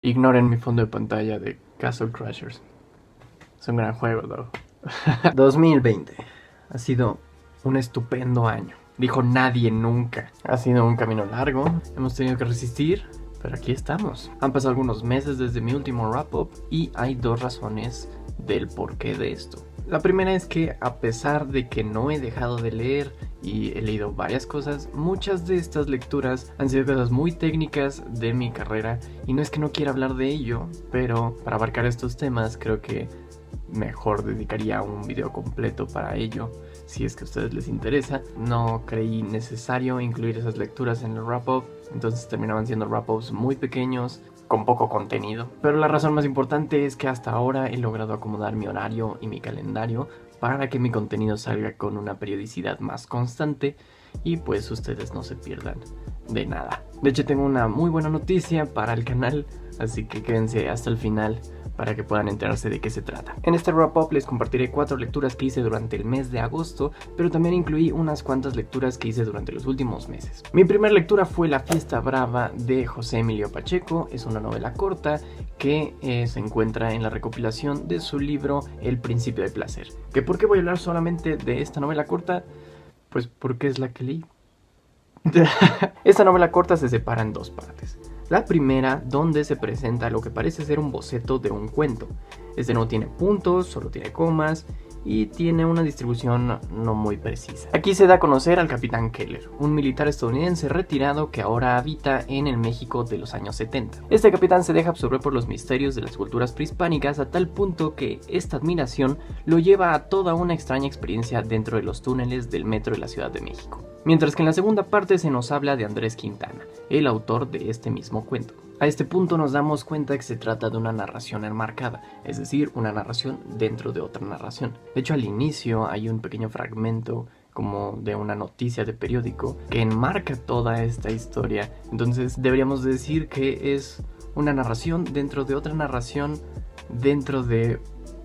Ignoren mi fondo de pantalla de Castle Crashers. Es un gran juego, though. 2020 ha sido un estupendo año. Dijo nadie nunca. Ha sido un camino largo. Hemos tenido que resistir, pero aquí estamos. Han pasado algunos meses desde mi último wrap-up y hay dos razones del porqué de esto. La primera es que, a pesar de que no he dejado de leer y he leído varias cosas, muchas de estas lecturas han sido cosas muy técnicas de mi carrera, y no es que no quiera hablar de ello, pero para abarcar estos temas creo que mejor dedicaría un video completo para ello, si es que a ustedes les interesa. No creí necesario incluir esas lecturas en el wrap-up, entonces terminaban siendo wrap-ups muy pequeños, con poco contenido. Pero la razón más importante es que hasta ahora he logrado acomodar mi horario y mi calendario para que mi contenido salga con una periodicidad más constante y pues ustedes no se pierdan de nada. De hecho, tengo una muy buena noticia para el canal, así que quédense hasta el final para que puedan enterarse de qué se trata. En este wrap-up les compartiré 4 lecturas que hice durante el mes de agosto, pero también incluí unas cuantas lecturas que hice durante los últimos meses. Mi primera lectura fue La Fiesta Brava de José Emilio Pacheco. Es una novela corta que se encuentra en la recopilación de su libro El Principio del Placer. ¿Que por qué voy a hablar solamente de esta novela corta? Pues porque es la que leí. Esta novela corta se separa en dos partes. La primera, donde se presenta lo que parece ser un boceto de un cuento. Este no tiene puntos, solo tiene comas y tiene una distribución no muy precisa. Aquí se da a conocer al Capitán Keller, un militar estadounidense retirado que ahora habita en el México de los años 70. Este capitán se deja absorber por los misterios de las culturas prehispánicas a tal punto que esta admiración lo lleva a toda una extraña experiencia dentro de los túneles del metro de la Ciudad de México. Mientras que en la segunda parte se nos habla de Andrés Quintana, el autor de este mismo cuento. A este punto nos damos cuenta que se trata de una narración enmarcada, es decir, una narración dentro de otra narración. De hecho, al inicio hay un pequeño fragmento como de una noticia de periódico que enmarca toda esta historia. Entonces deberíamos decir que es una narración dentro de otra narración dentro de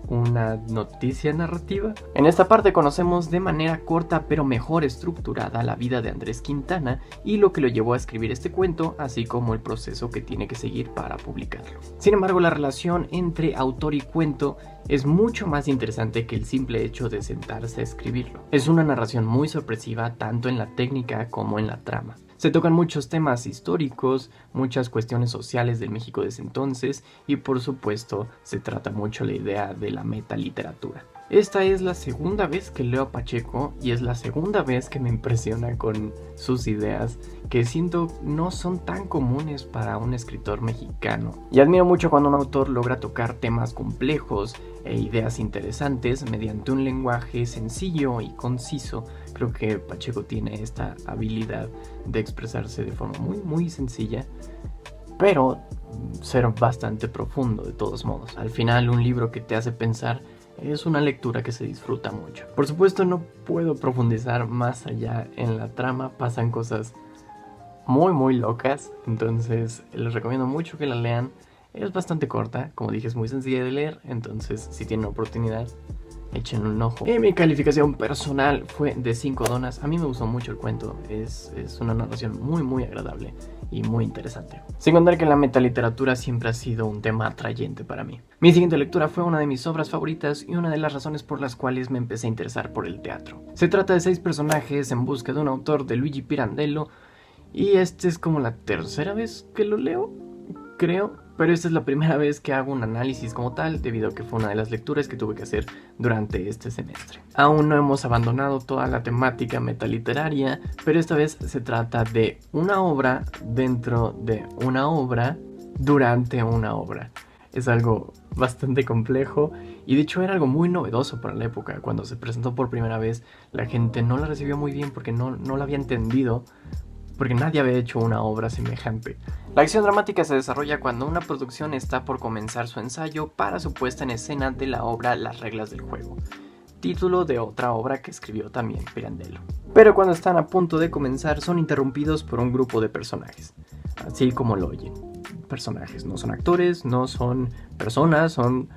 una noticia narrativa. En esta parte conocemos de manera corta pero mejor estructurada la vida de Andrés Quintana y lo que lo llevó a escribir este cuento, así como el proceso que tiene que seguir para publicarlo. Sin embargo, la relación entre autor y cuento es mucho más interesante que el simple hecho de sentarse a escribirlo. Es una narración muy sorpresiva tanto en la técnica como en la trama. Se tocan muchos temas históricos, muchas cuestiones sociales del México de ese entonces y por supuesto se trata mucho la idea de la metaliteratura. Esta es la segunda vez que leo a Pacheco y es la segunda vez que me impresiona con sus ideas, que siento no son tan comunes para un escritor mexicano. Y admiro mucho cuando un autor logra tocar temas complejos e ideas interesantes mediante un lenguaje sencillo y conciso. Creo que Pacheco tiene esta habilidad de expresarse de forma muy sencilla, pero ser bastante profundo de todos modos. Al final, un libro que te hace pensar es una lectura que se disfruta mucho. Por supuesto, no puedo profundizar más allá en la trama, pasan cosas muy locas, entonces les recomiendo mucho que la lean. Es bastante corta, como dije, es muy sencilla de leer, entonces si tienen oportunidad, echen un ojo. Mi calificación personal fue de 5 donas. A mí me gustó mucho el cuento, es una narración muy agradable y muy interesante. Sin contar que la metaliteratura siempre ha sido un tema atrayente para mí. Mi siguiente lectura fue una de mis obras favoritas y una de las razones por las cuales me empecé a interesar por el teatro. Se trata de 6 personajes en busca de un autor de Luigi Pirandello y esta es como la tercera vez que lo leo, creo. Pero esta es la primera vez que hago un análisis como tal, debido a que fue una de las lecturas que tuve que hacer durante este semestre. Aún no hemos abandonado toda la temática metaliteraria, pero esta vez se trata de una obra dentro de una obra durante una obra. Es algo bastante complejo y de hecho era algo muy novedoso para la época. Cuando se presentó por primera vez, la gente no la recibió muy bien porque no la había entendido, porque nadie había hecho una obra semejante. La acción dramática se desarrolla cuando una producción está por comenzar su ensayo para su puesta en escena de la obra Las reglas del juego, título de otra obra que escribió también Pirandello. Pero cuando están a punto de comenzar son interrumpidos por un grupo de personajes, así como lo oyen. Personajes, no son actores, no son personas, son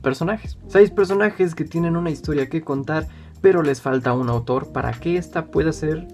personajes. 6 personajes que tienen una historia que contar, pero les falta un autor para que ésta pueda ser,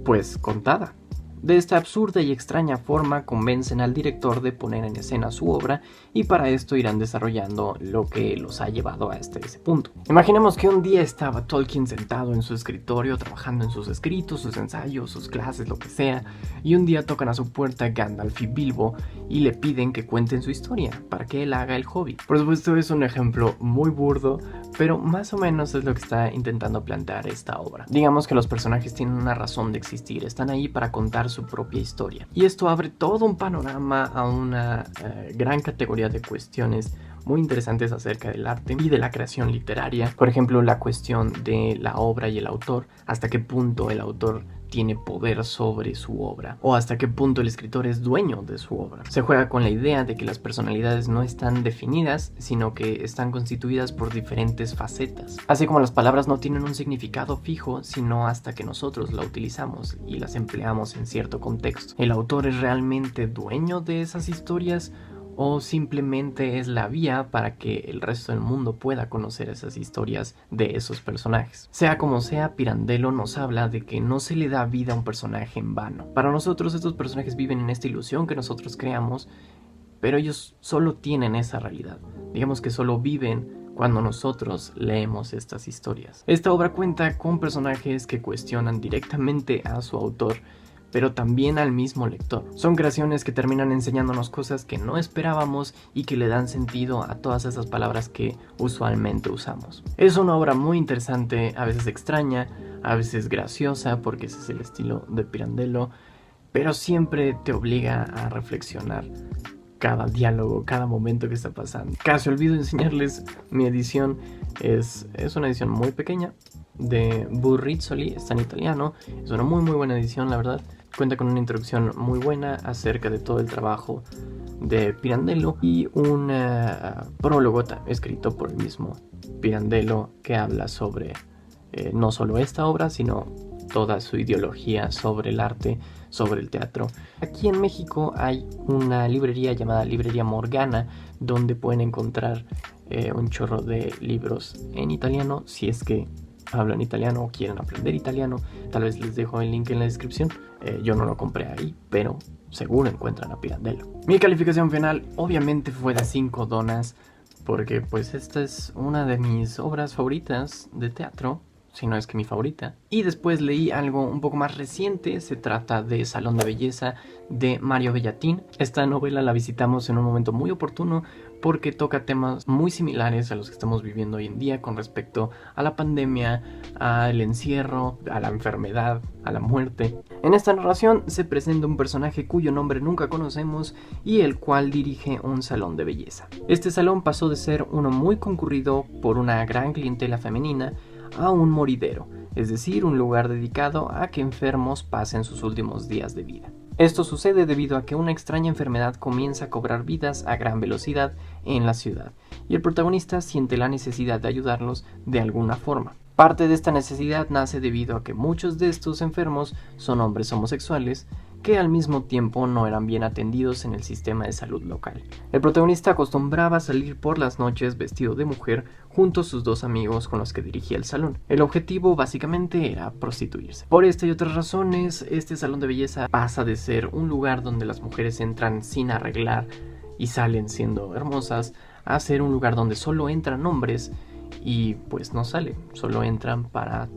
pues, contada. De esta absurda y extraña forma convencen al director de poner en escena su obra y para esto irán desarrollando lo que los ha llevado hasta ese punto. Imaginemos que un día estaba Tolkien sentado en su escritorio trabajando en sus escritos, sus ensayos, sus clases, lo que sea, y un día tocan a su puerta Gandalf y Bilbo y le piden que cuenten su historia para que él haga el Hobbit. Por supuesto es un ejemplo muy burdo, pero más o menos es lo que está intentando plantear esta obra. Digamos que los personajes tienen una razón de existir, están ahí para contar su propia historia. Y esto abre todo un panorama a una gran categoría de cuestiones muy interesantes acerca del arte y de la creación literaria. Por ejemplo, la cuestión de la obra y el autor, hasta qué punto el autor tiene poder sobre su obra o hasta qué punto el escritor es dueño de su obra. Se juega con la idea de que las personalidades no están definidas, sino que están constituidas por diferentes facetas. Así como las palabras no tienen un significado fijo, sino hasta que nosotros la utilizamos y las empleamos en cierto contexto. ¿El autor es realmente dueño de esas historias? ¿O simplemente es la vía para que el resto del mundo pueda conocer esas historias de esos personajes? Sea como sea, Pirandello nos habla de que no se le da vida a un personaje en vano. Para nosotros estos personajes viven en esta ilusión que nosotros creamos, pero ellos solo tienen esa realidad. Digamos que solo viven cuando nosotros leemos estas historias. Esta obra cuenta con personajes que cuestionan directamente a su autor, pero también al mismo lector. Son creaciones que terminan enseñándonos cosas que no esperábamos y que le dan sentido a todas esas palabras que usualmente usamos. Es una obra muy interesante, a veces extraña, a veces graciosa, porque ese es el estilo de Pirandello, pero siempre te obliga a reflexionar cada diálogo, cada momento que está pasando. Casi olvido enseñarles mi edición, es una edición muy pequeña de Burrizzoli, está en italiano, es una muy buena edición, la verdad. Cuenta con una introducción muy buena acerca de todo el trabajo de Pirandello y un prólogo escrito por el mismo Pirandello que habla sobre no solo esta obra, sino toda su ideología sobre el arte, sobre el teatro. Aquí en México hay una librería llamada Librería Morgana, donde pueden encontrar un chorro de libros en italiano, si es que hablan italiano o quieren aprender italiano. Tal vez les dejo el link en la descripción. Yo no lo compré ahí, pero seguro encuentran a Pirandello. Mi calificación final obviamente fue de 5 donas, porque pues esta es una de mis obras favoritas de teatro, si no es que mi favorita. Y después leí algo un poco más reciente, se trata de Salón de Belleza de Mario Bellatín. Esta novela la visitamos en un momento muy oportuno porque toca temas muy similares a los que estamos viviendo hoy en día con respecto a la pandemia, al encierro, a la enfermedad, a la muerte. En esta narración se presenta un personaje cuyo nombre nunca conocemos y el cual dirige un salón de belleza. Este salón pasó de ser uno muy concurrido por una gran clientela femenina a un moridero, es decir, un lugar dedicado a que enfermos pasen sus últimos días de vida. Esto sucede debido a que una extraña enfermedad comienza a cobrar vidas a gran velocidad en la ciudad, y el protagonista siente la necesidad de ayudarlos de alguna forma. Parte de esta necesidad nace debido a que muchos de estos enfermos son hombres homosexuales que al mismo tiempo no eran bien atendidos en el sistema de salud local. El protagonista acostumbraba a salir por las noches vestido de mujer junto a sus 2 amigos con los que dirigía el salón. El objetivo básicamente era prostituirse. Por esta y otras razones, este salón de belleza pasa de ser un lugar donde las mujeres entran sin arreglar y salen siendo hermosas, a ser un lugar donde solo entran hombres y pues no salen, solo entran para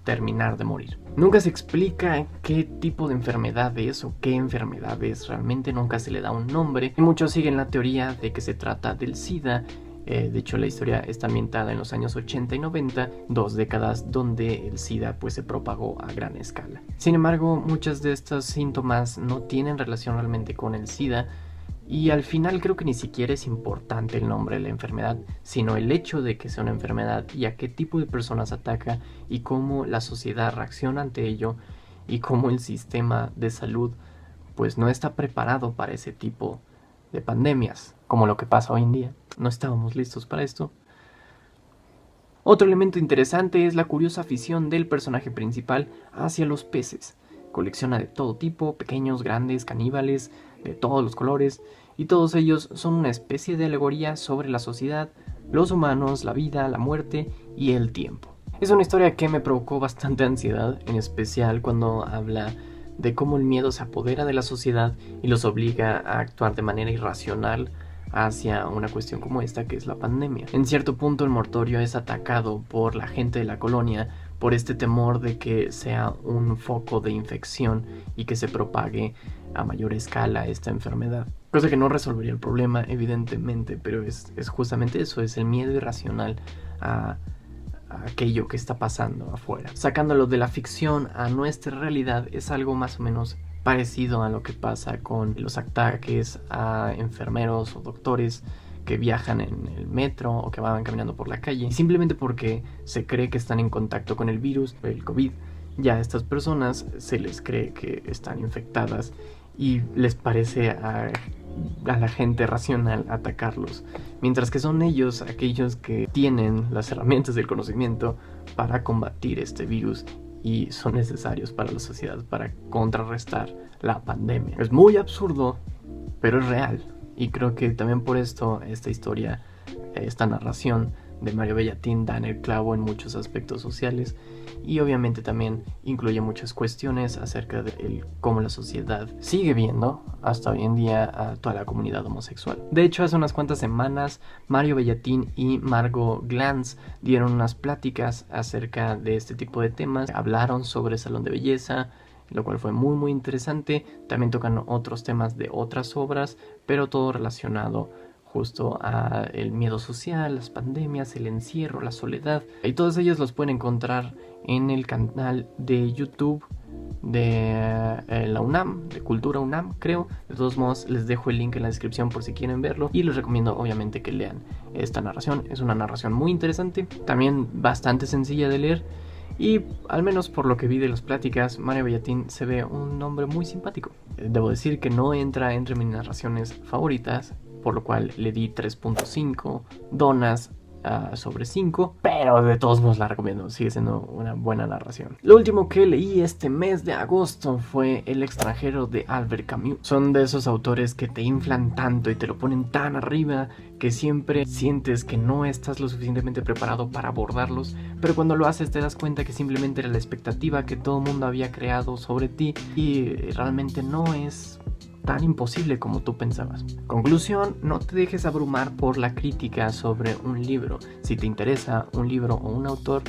terminar de morir. Nunca se explica qué tipo de enfermedad es o qué enfermedad es, realmente nunca se le da un nombre. Y muchos siguen la teoría de que se trata del SIDA. De hecho, la historia está ambientada en los años 80 y 90, 2 décadas donde el SIDA pues se propagó a gran escala. Sin embargo, muchos de estos síntomas no tienen relación realmente con el SIDA, y al final creo que ni siquiera es importante el nombre de la enfermedad, sino el hecho de que sea una enfermedad y a qué tipo de personas ataca y cómo la sociedad reacciona ante ello y cómo el sistema de salud pues no está preparado para ese tipo de pandemias, como lo que pasa hoy en día. No estábamos listos para esto. Otro elemento interesante es la curiosa afición del personaje principal hacia los peces. Colecciona de todo tipo, pequeños, grandes, caníbales, de todos los colores, y todos ellos son una especie de alegoría sobre la sociedad, los humanos, la vida, la muerte y el tiempo. Es una historia que me provocó bastante ansiedad, en especial cuando habla de cómo el miedo se apodera de la sociedad y los obliga a actuar de manera irracional hacia una cuestión como esta, que es la pandemia. En cierto punto el mortorio es atacado por la gente de la colonia por este temor de que sea un foco de infección y que se propague a mayor escala esta enfermedad. Cosa que no resolvería el problema, evidentemente, pero es justamente eso, es el miedo irracional a aquello que está pasando afuera. Sacándolo de la ficción a nuestra realidad, es algo más o menos parecido a lo que pasa con los ataques a enfermeros o doctores que viajan en el metro o que van caminando por la calle, simplemente porque se cree que están en contacto con el virus, el COVID. Ya a estas personas se les cree que están infectadas y les parece a la gente racional atacarlos, mientras que son ellos aquellos que tienen las herramientas del conocimiento para combatir este virus y son necesarios para la sociedad para contrarrestar la pandemia. Es muy absurdo, pero es real, y creo que también por esto esta historia, esta narración de Mario Bellatín da en el clavo en muchos aspectos sociales, y obviamente también incluye muchas cuestiones acerca de cómo la sociedad sigue viendo hasta hoy en día a toda la comunidad homosexual. De hecho, hace unas cuantas semanas Mario Bellatín y Margot Glantz dieron unas pláticas acerca de este tipo de temas, hablaron sobre salón de belleza, lo cual fue muy interesante. También tocan otros temas de otras obras, pero todo relacionado justo a el miedo social, las pandemias, el encierro, la soledad. Y todos ellos los pueden encontrar en el canal de YouTube de la UNAM, de Cultura UNAM, creo. De todos modos, les dejo el link en la descripción por si quieren verlo, y les recomiendo obviamente que lean esta narración. Es una narración muy interesante, también bastante sencilla de leer, y al menos por lo que vi de las pláticas, Mario Bellatín se ve un hombre muy simpático. Debo decir que no entra entre mis narraciones favoritas, por lo cual le di 3.5 donas sobre 5, pero de todos modos la recomiendo, sigue siendo una buena narración. Lo último que leí este mes de agosto fue El extranjero de Albert Camus. Son de esos autores que te inflan tanto y te lo ponen tan arriba que siempre sientes que no estás lo suficientemente preparado para abordarlos, pero cuando lo haces te das cuenta que simplemente era la expectativa que todo el mundo había creado sobre ti y realmente no es tan imposible como tú pensabas. Conclusión, no te dejes abrumar por la crítica sobre un libro. Si te interesa un libro o un autor,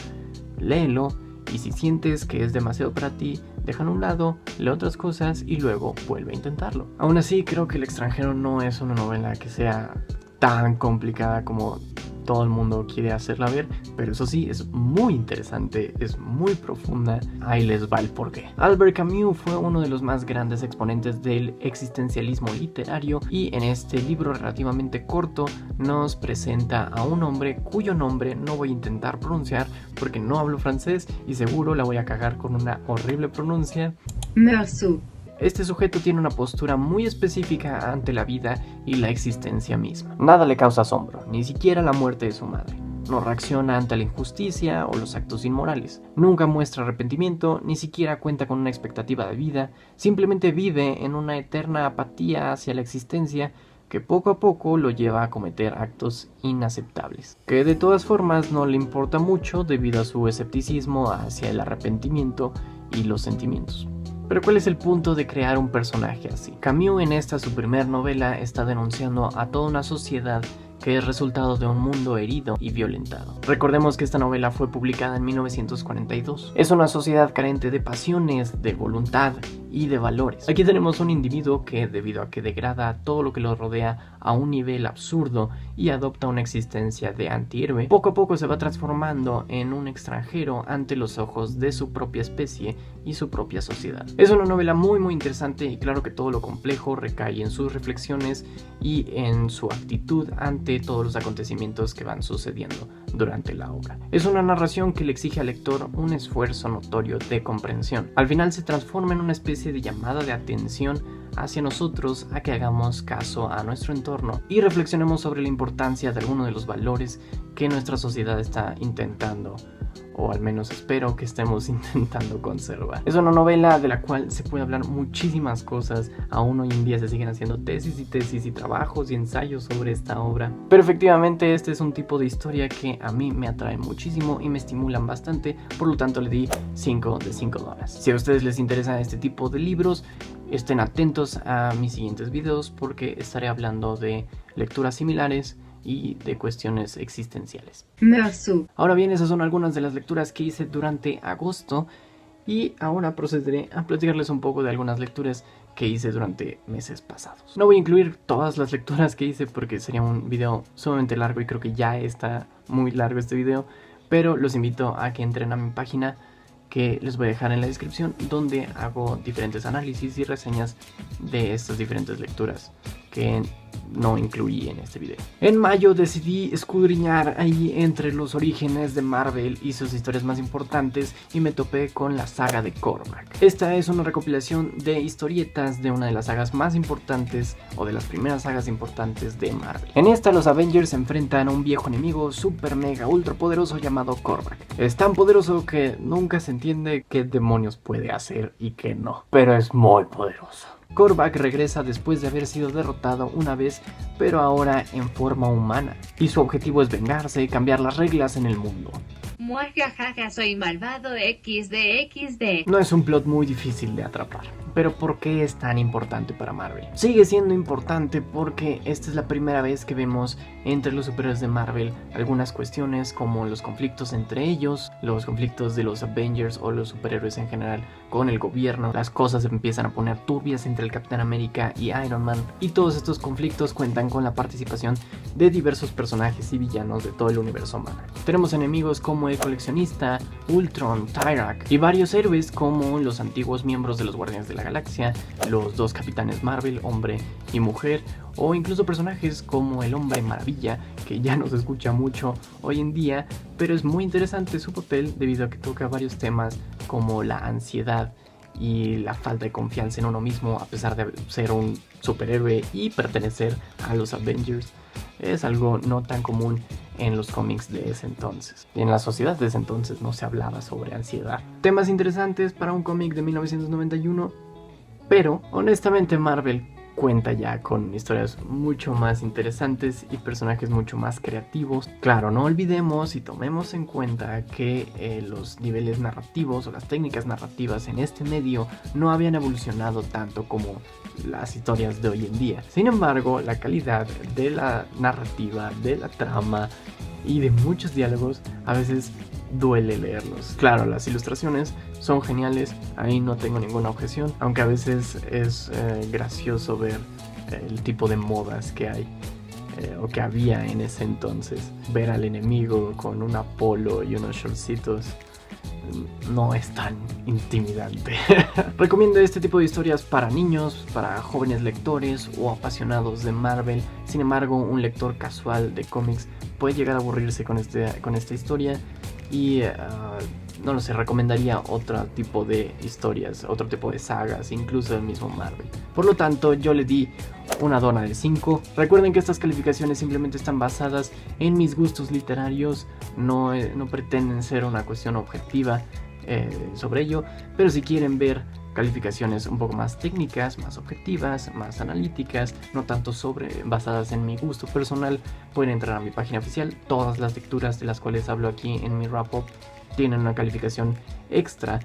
léelo, y si sientes que es demasiado para ti, déjalo a un lado, lee otras cosas y luego vuelve a intentarlo. Aún así, creo que El extranjero no es una novela que sea tan complicada como todo el mundo quiere hacerla ver, pero eso sí, es muy interesante, es muy profunda. Ahí les va el porqué. Albert Camus fue uno de los más grandes exponentes del existencialismo literario, y en este libro relativamente corto nos presenta a un hombre cuyo nombre no voy a intentar pronunciar porque no hablo francés y seguro la voy a cagar con una horrible pronuncia. Meursault. Este sujeto tiene una postura muy específica ante la vida y la existencia misma. Nada le causa asombro, ni siquiera la muerte de su madre. No reacciona ante la injusticia o los actos inmorales. Nunca muestra arrepentimiento, ni siquiera cuenta con una expectativa de vida. Simplemente vive en una eterna apatía hacia la existencia que poco a poco lo lleva a cometer actos inaceptables, que de todas formas no le importa mucho debido a su escepticismo hacia el arrepentimiento y los sentimientos. Pero ¿cuál es el punto de crear un personaje así? Camus en esta su primer novela está denunciando a toda una sociedad que es resultado de un mundo herido y violentado. Recordemos que esta novela fue publicada en 1942. Es una sociedad carente de pasiones, de voluntad y de valores. Aquí tenemos un individuo que, debido a que degrada todo lo que lo rodea a un nivel absurdo y adopta una existencia de antihéroe, poco a poco se va transformando en un extranjero ante los ojos de su propia especie y su propia sociedad. Es una novela muy interesante, y claro que todo lo complejo recae en sus reflexiones y en su actitud ante todos los acontecimientos que van sucediendo durante la obra. Es una narración que le exige al lector un esfuerzo notorio de comprensión. Al final se transforma en una especie de llamada de atención hacia nosotros a que hagamos caso a nuestro entorno y reflexionemos sobre la importancia de algunos de los valores que nuestra sociedad está intentando o al menos espero que estemos intentando conservar. Es una novela de la cual se puede hablar muchísimas cosas. Aún hoy en día se siguen haciendo tesis y trabajos y ensayos sobre esta obra. Pero efectivamente este es un tipo de historia que a mí me atrae muchísimo y me estimulan bastante, por lo tanto le di 5 de 5 dólares. Si a ustedes les interesa este tipo de libros, estén atentos a mis siguientes videos porque estaré hablando de lecturas similares y de cuestiones existenciales. Merci. Ahora bien, esas son algunas de las lecturas que hice durante agosto y ahora procederé a platicarles un poco de algunas lecturas que hice durante meses pasados. No voy a incluir todas las lecturas que hice porque sería un video sumamente largo y creo que ya está muy largo este video, pero los invito a que entren a mi página que les voy a dejar en la descripción, donde hago diferentes análisis y reseñas de estas diferentes lecturas que no incluí en este video. En mayo decidí escudriñar ahí entre los orígenes de Marvel y sus historias más importantes y me topé con la saga de Korvac. Esta es una recopilación de historietas de una de las sagas más importantes o de las primeras sagas importantes de Marvel. En esta los Avengers se enfrentan a un viejo enemigo super mega ultra poderoso llamado Korvac. Es tan poderoso que nunca se entiende qué demonios puede hacer y qué no, pero es muy poderoso. Korvac regresa después de haber sido derrotado una vez, pero ahora en forma humana, y su objetivo es vengarse y cambiar las reglas en el mundo. Muajajaja, soy malvado XD. No es un plot muy difícil de atrapar, pero ¿por qué es tan importante para Marvel? Sigue siendo importante porque esta es la primera vez que vemos entre los superhéroes de Marvel algunas cuestiones como los conflictos entre ellos, los conflictos de los Avengers o los superhéroes en general con el gobierno. Las cosas se empiezan a poner turbias entre el Capitán América y Iron Man, y todos estos conflictos cuentan con la participación de diversos personajes y villanos de todo el universo Marvel. Tenemos enemigos como el Coleccionista, Ultron, Tyrak y varios héroes como los antiguos miembros de los Guardianes de la Galaxia, los dos Capitanes Marvel, hombre y mujer, o incluso personajes como el Hombre Maravilla, que ya no se escucha mucho hoy en día, pero es muy interesante su papel debido a que toca varios temas como la ansiedad y la falta de confianza en uno mismo a pesar de ser un superhéroe y pertenecer a los Avengers. Es algo no tan común en los cómics de ese entonces. En la sociedad de ese entonces no se hablaba sobre ansiedad. Temas interesantes para un cómic de 1991, pero honestamente Marvel cuenta ya con historias mucho más interesantes y personajes mucho más creativos. Claro, no olvidemos y tomemos en cuenta que los niveles narrativos o las técnicas narrativas en este medio no habían evolucionado tanto como las historias de hoy en día. Sin embargo, la calidad de la narrativa, de la trama y de muchos diálogos a veces duele leerlos. Claro, las ilustraciones son geniales, ahí no tengo ninguna objeción, aunque a veces es gracioso ver el tipo de modas que hay o que había en ese entonces. Ver al enemigo con una polo y unos shortcitos no es tan intimidante. Recomiendo este tipo de historias para niños, para jóvenes lectores o apasionados de Marvel. Sin embargo, un lector casual de cómics puede llegar a aburrirse con esta historia y no lo sé, recomendaría otro tipo de historias, otro tipo de sagas, incluso el mismo Marvel. Por lo tanto, yo le di una dona de 5. Recuerden que estas calificaciones simplemente están basadas en mis gustos literarios, no pretenden ser una cuestión objetiva sobre ello, pero si quieren ver calificaciones un poco más técnicas, más objetivas, más analíticas, no tanto basadas en mi gusto personal, pueden entrar a mi página oficial. Todas las lecturas de las cuales hablo aquí en mi wrap-up tienen una calificación extra,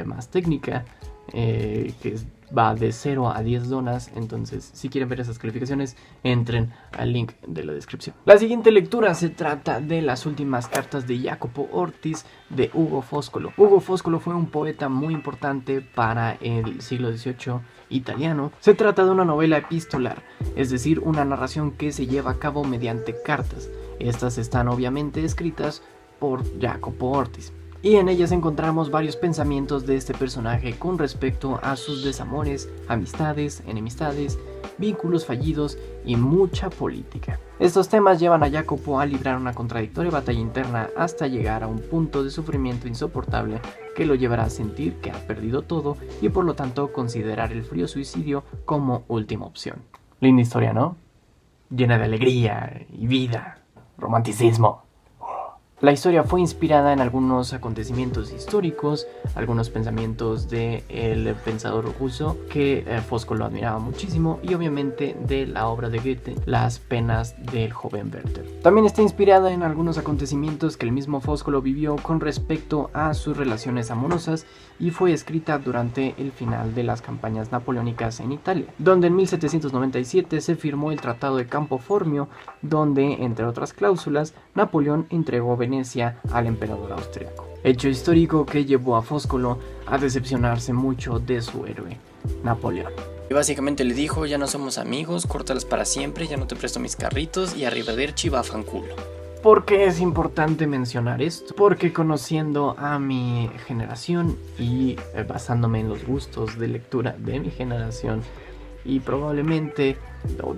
más técnica, que va de 0 a 10 donas. Entonces, si quieren ver esas calificaciones, entren al link de la descripción. La siguiente lectura se trata de las últimas cartas de Jacopo Ortis de Ugo Foscolo. Ugo Foscolo fue un poeta muy importante para el siglo XVIII italiano. Se trata de una novela epistolar, es decir, una narración que se lleva a cabo mediante cartas. Estas están obviamente escritas por Jacopo Ortis, y en ellas encontramos varios pensamientos de este personaje con respecto a sus desamores, amistades, enemistades, vínculos fallidos y mucha política. Estos temas llevan a Jacopo a librar una contradictoria batalla interna hasta llegar a un punto de sufrimiento insoportable que lo llevará a sentir que ha perdido todo y por lo tanto considerar el frío suicidio como última opción. Linda historia, ¿no? Llena de alegría y vida, romanticismo. La historia fue inspirada en algunos acontecimientos históricos, algunos pensamientos del pensador ruso que Fosco lo admiraba muchísimo, y obviamente de la obra de Goethe, Las penas del joven Werther. También está inspirada en algunos acontecimientos que el mismo Fosco lo vivió con respecto a sus relaciones amorosas, y fue escrita durante el final de las campañas napoleónicas en Italia, donde en 1797 se firmó el Tratado de Campo Formio, donde, entre otras cláusulas, Napoleón entregó Venecia al emperador austriaco. Hecho histórico que llevó a Foscolo a decepcionarse mucho de su héroe, Napoleón. Y básicamente le dijo: ya no somos amigos, córtalas para siempre, ya no te presto mis carritos y arrivederci va fanculo. ¿Por qué es importante mencionar esto? Porque conociendo a mi generación y basándome en los gustos de lectura de mi generación, y probablemente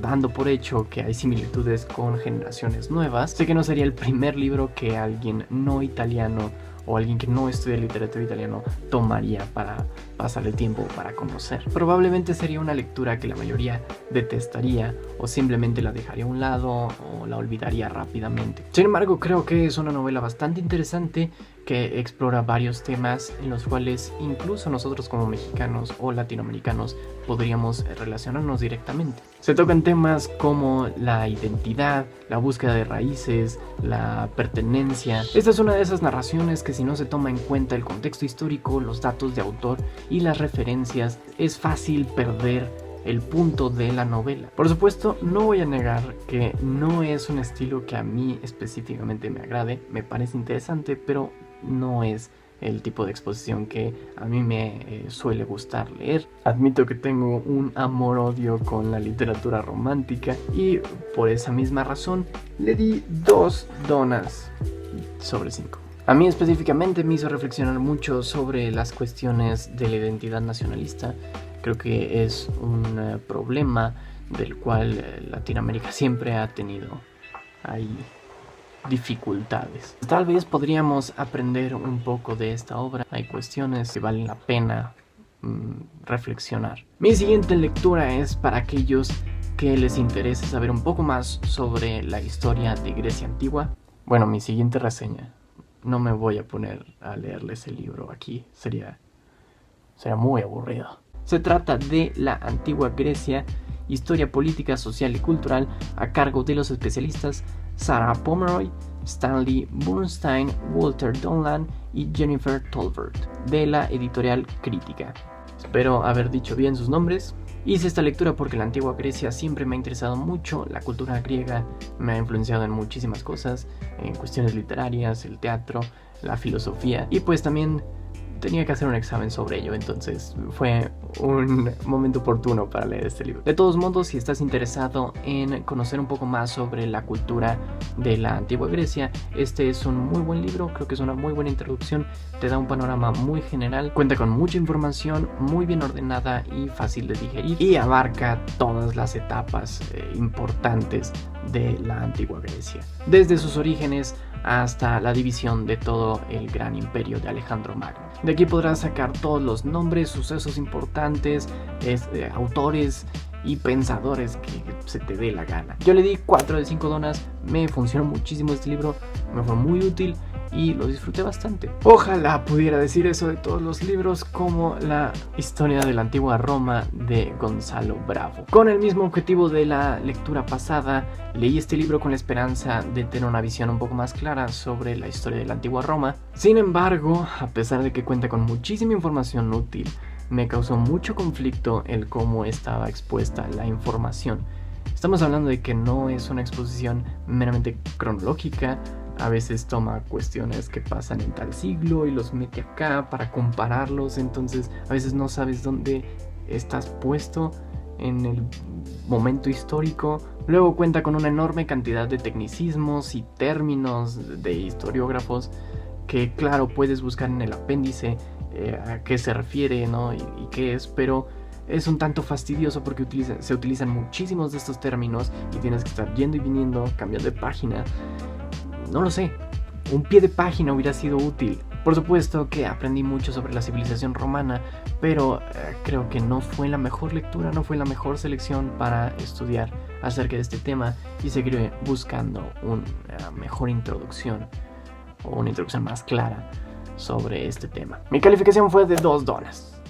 dando por hecho que hay similitudes con generaciones nuevas, sé que no sería el primer libro que alguien no italiano o alguien que no estudia literatura italiano tomaría para pasar el tiempo, para conocer. Probablemente sería una lectura que la mayoría detestaría o simplemente la dejaría a un lado o la olvidaría rápidamente. Sin embargo, creo que es una novela bastante interesante que explora varios temas en los cuales incluso nosotros como mexicanos o latinoamericanos podríamos relacionarnos directamente. Se tocan temas como la identidad, la búsqueda de raíces, la pertenencia. Esta es una de esas narraciones que, si no se toma en cuenta el contexto histórico, los datos de autor y las referencias, es fácil perder el punto de la novela. Por supuesto, no voy a negar que no es un estilo que a mí específicamente me agrade, me parece interesante, pero no es el tipo de exposición que a mí me suele gustar leer. Admito que tengo un amor-odio con la literatura romántica y por esa misma razón le di 2 donas sobre 5. A mí específicamente me hizo reflexionar mucho sobre las cuestiones de la identidad nacionalista. Creo que es un problema del cual Latinoamérica siempre ha tenido ahí dificultades. Tal vez podríamos aprender un poco de esta obra. Hay cuestiones que valen la pena reflexionar. Mi siguiente lectura es para aquellos que les interese saber un poco más sobre la historia de Grecia antigua. Bueno, mi siguiente reseña. No me voy a poner a leerles el libro aquí. Sería muy aburrido. Se trata de la antigua Grecia, historia política, social y cultural, a cargo de los especialistas Sarah Pomeroy, Stanley Bernstein, Walter Donlan y Jennifer Tolbert, de la editorial Crítica. Espero haber dicho bien sus nombres. Hice esta lectura porque la antigua Grecia siempre me ha interesado mucho. La cultura griega me ha influenciado en muchísimas cosas, en cuestiones literarias, el teatro, la filosofía, y pues también tenía que hacer un examen sobre ello, entonces fue un momento oportuno para leer este libro. De todos modos, si estás interesado en conocer un poco más sobre la cultura de la antigua Grecia, este es un muy buen libro. Creo que es una muy buena introducción, te da un panorama muy general, cuenta con mucha información, muy bien ordenada y fácil de digerir, y abarca todas las etapas importantes de la antigua Grecia, desde sus orígenes hasta la división de todo el gran imperio de Alejandro Magno. De aquí podrás sacar todos los nombres, sucesos importantes, autores y pensadores que se te dé la gana. Yo le di 4 de 5 donas, me funcionó muchísimo este libro, me fue muy útil y lo disfruté bastante. Ojalá pudiera decir eso de todos los libros, como la historia de la antigua Roma de Gonzalo Bravo. Con el mismo objetivo de la lectura pasada, leí este libro con la esperanza de tener una visión un poco más clara sobre la historia de la antigua Roma. Sin embargo, a pesar de que cuenta con muchísima información útil, me causó mucho conflicto el cómo estaba expuesta la información. Estamos hablando de que no es una exposición meramente cronológica. A veces toma cuestiones que pasan en tal siglo y los mete acá para compararlos, entonces a veces no sabes dónde estás puesto en el momento histórico. Luego cuenta con una enorme cantidad de tecnicismos y términos de historiógrafos que, claro, puedes buscar en el apéndice a qué se refiere, ¿no? y qué es, pero es un tanto fastidioso porque se utilizan muchísimos de estos términos y tienes que estar yendo y viniendo, cambiando de página. No lo sé, un pie de página hubiera sido útil. Por supuesto que aprendí mucho sobre la civilización romana, pero creo que no fue la mejor lectura, no fue la mejor selección para estudiar acerca de este tema y seguiré buscando una mejor introducción o una introducción más clara sobre este tema. Mi calificación fue de 2 donas.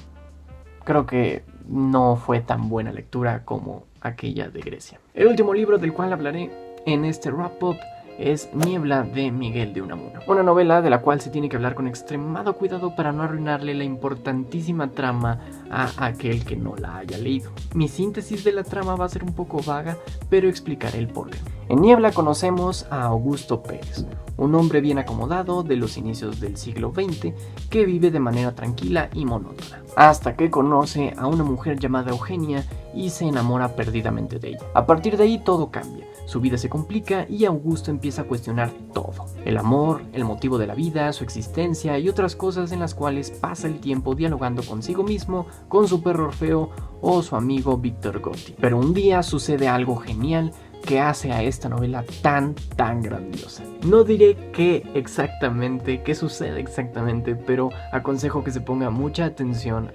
Creo que no fue tan buena lectura como aquella de Grecia. El último libro del cual hablaré en este wrap-up es Niebla de Miguel de Unamuno, una novela de la cual se tiene que hablar con extremado cuidado para no arruinarle la importantísima trama a aquel que no la haya leído. Mi síntesis de la trama va a ser un poco vaga, pero explicaré el porqué. En Niebla conocemos a Augusto Pérez, un hombre bien acomodado de los inicios del siglo XX que vive de manera tranquila y monótona, hasta que conoce a una mujer llamada Eugenia y se enamora perdidamente de ella. A partir de ahí todo cambia. Su vida se complica y Augusto empieza a cuestionar todo. El amor, el motivo de la vida, su existencia y otras cosas en las cuales pasa el tiempo dialogando consigo mismo, con su perro Orfeo o su amigo Víctor Gotti. Pero un día sucede algo genial que hace a esta novela tan grandiosa. No diré qué sucede exactamente, pero aconsejo que se ponga mucha atención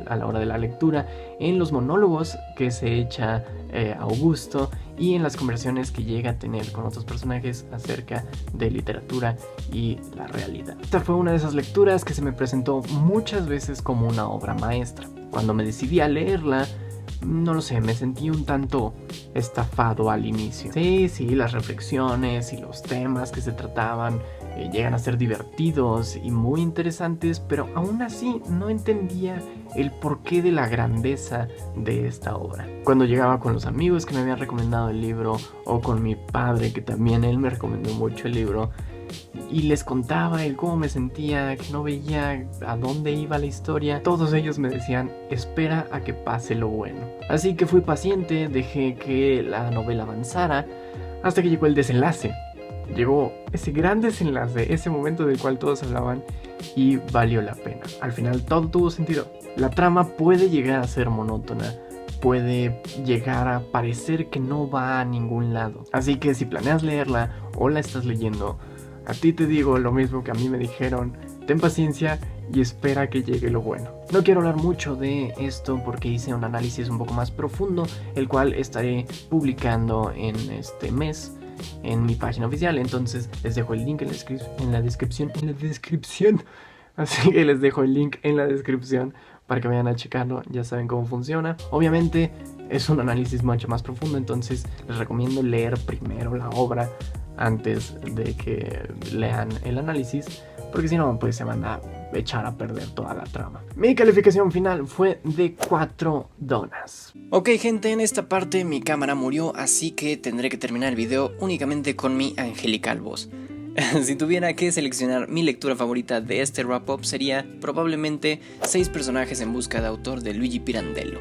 a la hora de la lectura, en los monólogos que se echa Augusto y en las conversaciones que llega a tener con otros personajes acerca de literatura y la realidad. Esta fue una de esas lecturas que se me presentó muchas veces como una obra maestra. Cuando me decidí a leerla, no lo sé, me sentí un tanto estafado al inicio. Sí, las reflexiones y los temas que se trataban llegan a ser divertidos y muy interesantes, pero aún así no entendía el porqué de la grandeza de esta obra. Cuando llegaba con los amigos que me habían recomendado el libro, o con mi padre, que también él me recomendó mucho el libro, y les contaba el cómo me sentía, que no veía a dónde iba la historia, todos ellos me decían: espera a que pase lo bueno. Así que fui paciente, dejé que la novela avanzara, hasta que llegó el desenlace. Llegó ese gran desenlace, ese momento del cual todos hablaban, y valió la pena. Al final todo tuvo sentido. La trama puede llegar a ser monótona, puede llegar a parecer que no va a ningún lado. Así que si planeas leerla o la estás leyendo, a ti te digo lo mismo que a mí me dijeron: ten paciencia y espera que llegue lo bueno. No quiero hablar mucho de esto porque hice un análisis un poco más profundo, el cual estaré publicando en este mes en mi página oficial. Entonces les dejo el link en la descripción. Así que les dejo el link en la descripción para que vayan a checarlo, ya saben cómo funciona. Obviamente es un análisis mucho más profundo, entonces les recomiendo leer primero la obra antes de que lean el análisis, porque si no, pues se van a echar a perder toda la trama. Mi calificación final fue de 4 donas. Ok, gente, en esta parte mi cámara murió, así que tendré que terminar el video únicamente con mi angelical voz. Si tuviera que seleccionar mi lectura favorita de este wrap-up, sería probablemente 6 personajes en busca de autor de Luigi Pirandello.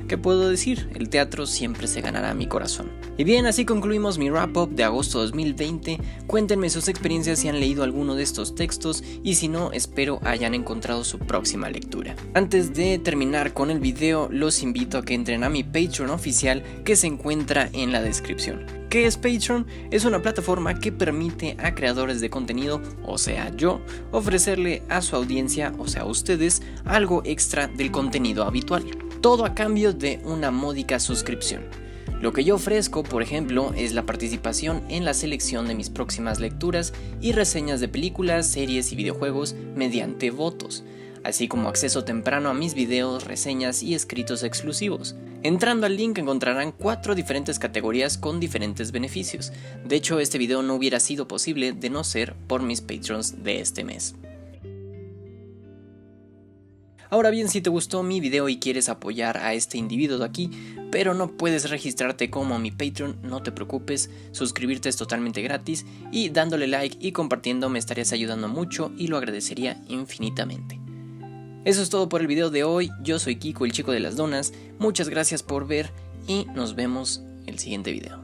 ¿Qué puedo decir? El teatro siempre se ganará mi corazón. Y bien, así concluimos mi wrap-up de agosto 2020. Cuéntenme sus experiencias si han leído alguno de estos textos, y si no, espero hayan encontrado su próxima lectura. Antes de terminar con el video, los invito a que entren a mi Patreon oficial, que se encuentra en la descripción. ¿Qué es Patreon? Es una plataforma que permite a creadores de contenido, o sea yo, ofrecerle a su audiencia, o sea ustedes, algo extra del contenido habitual. Todo a cambio de una módica suscripción. Lo que yo ofrezco, por ejemplo, es la participación en la selección de mis próximas lecturas y reseñas de películas, series y videojuegos mediante votos, así como acceso temprano a mis videos, reseñas y escritos exclusivos. Entrando al link encontrarán 4 diferentes categorías con diferentes beneficios. De hecho, este video no hubiera sido posible de no ser por mis Patreons de este mes. Ahora bien, si te gustó mi video y quieres apoyar a este individuo de aquí, pero no puedes registrarte como mi Patreon, no te preocupes, suscribirte es totalmente gratis, y dándole like y compartiendo me estarías ayudando mucho y lo agradecería infinitamente. Eso es todo por el video de hoy. Yo soy Kiko, el chico de las donas. Muchas gracias por ver y nos vemos en el siguiente video.